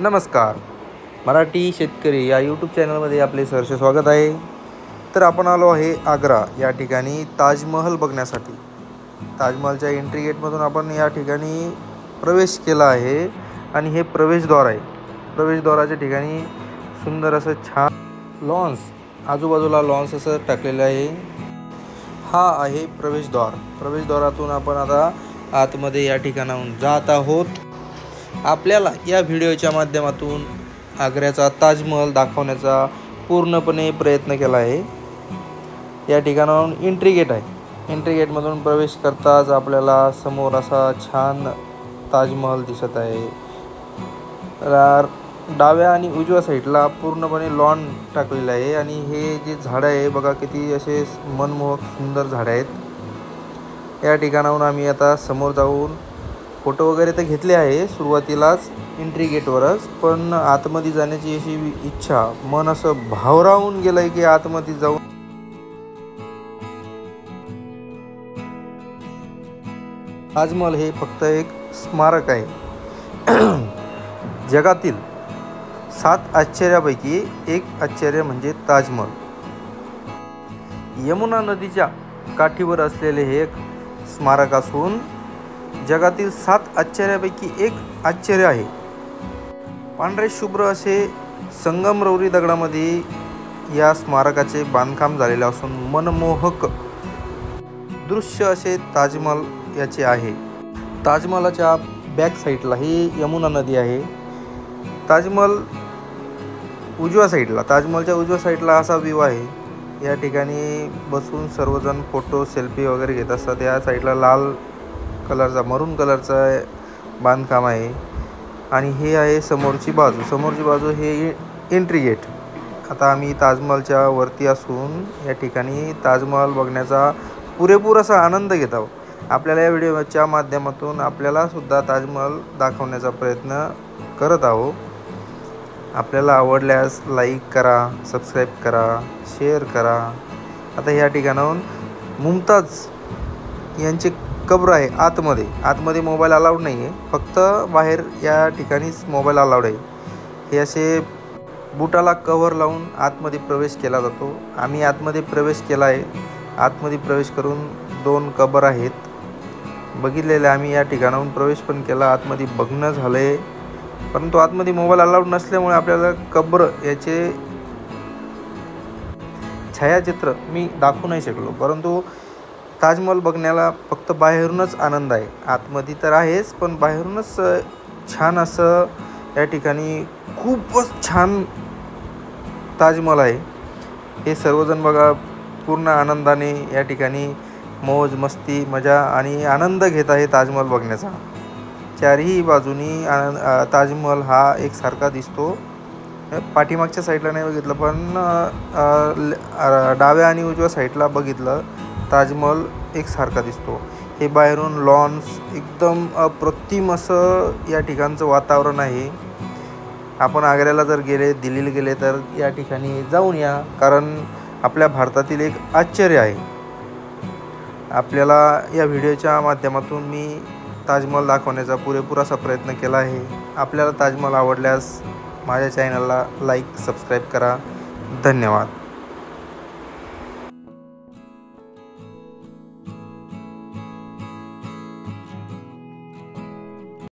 नमस्कार. मराठी शेतकरी या यूट्यूब चॅनलमध्ये आपले सहर्ष स्वागत आहे. तर आपण आलो आहे आग्रा या ठिकाणी ताजमहल बघण्यासाठी. ताजमहलच्या एंट्री गेटमधून आपण या ठिकाणी प्रवेश केला आहे आणि हे प्रवेशद्वार आहे. प्रवेशद्वाराच्या ठिकाणी सुंदर असं छान लॉन्स, आजूबाजूला लॉन्स असं टाकलेलं आहे. हा आहे प्रवेशद्वार. प्रवेशद्वारातून आपण आता आतमध्ये या ठिकाणाहून जात आहोत. आपल्याला या व्हिडिओच्या माध्यमातून आग्र्याचा ताजमहल दाखवण्याचा पूर्णपणे प्रयत्न केला आहे. या ठिकाणाहून एंट्री गेट आहे. एंट्री गेटमधून प्रवेश करताच आपल्याला समोर असा छान ताजमहल दिसत आहे. डाव्या आणि उजव्या साईडला पूर्णपणे लॉन टाकलेलं आहे आणि हे जे झाडं आहे बघा, किती असे मनमोहक सुंदर झाडं आहेत. या ठिकाणाहून आम्ही आता समोर जाऊन फोटो वगैरे तर घेतले आहे सुरुवातीलाच एंट्री गेटवरच, पण आतमध्ये जाण्याची अशी इच्छा, मन असं भावरावून गेलं आहे की आतमध्ये जाऊन. ताजमहल हे फक्त एक स्मारक आहे. जगातील 7 आश्चर्यापैकी एक आश्चर्य म्हणजे ताजमहल. यमुना नदीच्या काठीवर असलेले हे एक स्मारक असून जगातील 7 आश्चर्यापैकी एक आश्चर्य आहे. पांढरे शुभ्र असे संगमरवरी दगडामध्ये या स्मारकाचे बांधकाम झालेले असून मनमोहक दृश्य असे ताजमहल याचे आहे. ताजमहलाच्या बॅक साईडला ही यमुना नदी आहे. ताजमहलच्या उजव्या साईडला असा व्ह्यू आहे. या ठिकाणी बसून सर्वजण फोटो सेल्फी वगैरे घेत असतात. या साईडला लाल कलरचा, मरून कलरचा बांधकाम आहे आणि हे आहे समोरची बाजू हे एंट्री गेट. आता आम्ही ताजमहलच्या वरती असून या ठिकाणी ताजमहल बघण्याचा पुरेपूर असा आनंद घेत आहोत. आपल्याला या व्हिडिओच्या माध्यमातून आपल्याला सुद्धा ताजमहल दाखवण्याचा प्रयत्न करत आहोत. आपल्याला आवडल्यास लाईक करा, सबस्क्राईब करा, शेअर करा. आता या ठिकाणाहून मुमताज यांचे कब्र आहे. आतमध्ये मोबाईल अलाउड नाही आहे, फक्त बाहेर या ठिकाणीच मोबाईल अलाउड आहे. हे असे बुटाला कव्हर लावून आतमध्ये प्रवेश केला जातो. आम्ही आतमध्ये प्रवेश केला आहे. आतमध्ये प्रवेश करून 2 कबर आहेत बघितलेले. आम्ही या ठिकाणाहून प्रवेश पण केला, आतमध्ये बघणं झालं आहे, परंतु आतमध्ये मोबाईल अलाउड नसल्यामुळे आपल्याला कब्र याचे छायाचित्र मी दाखवू नाही शकलो. परंतु ताजमहल बघण्याला फक्त बाहेरूनच आनंद आहे. आतमध्ये तर आहेच, पण बाहेरूनच छान असं या ठिकाणी खूपच छान ताजमहल आहे. हे सर्वजण बघा पूर्ण आनंदाने या ठिकाणी मौज मस्ती, मजा आणि आनंद घेत आहे ताजमहल बघण्याचा. चारही बाजूनी ताजमहल हा एकसारखा दिसतो. पाठीमागच्या साईडला नाही बघितलं, पण डाव्या आणि उजव्या साईडला बघितलं ताजमहल एकसारखा दिसतो. हे बाहेरून लॉन्स एकदम अप्रतिम असं या ठिकाणचं वातावरण आहे. आपण आग्र्याला जर दिल्लीला गेले तर या ठिकाणी जाऊन या, कारण आपल्या भारतातील एक आश्चर्य आहे. आपल्याला या व्हिडिओच्या माध्यमातून मी ताजमहल दाखवण्याचा पुरेपूर असा प्रयत्न केला आहे. आपल्याला ताजमहल आवडल्यास माझ्या चॅनलला लाईक, सबस्क्राईब करा. धन्यवाद.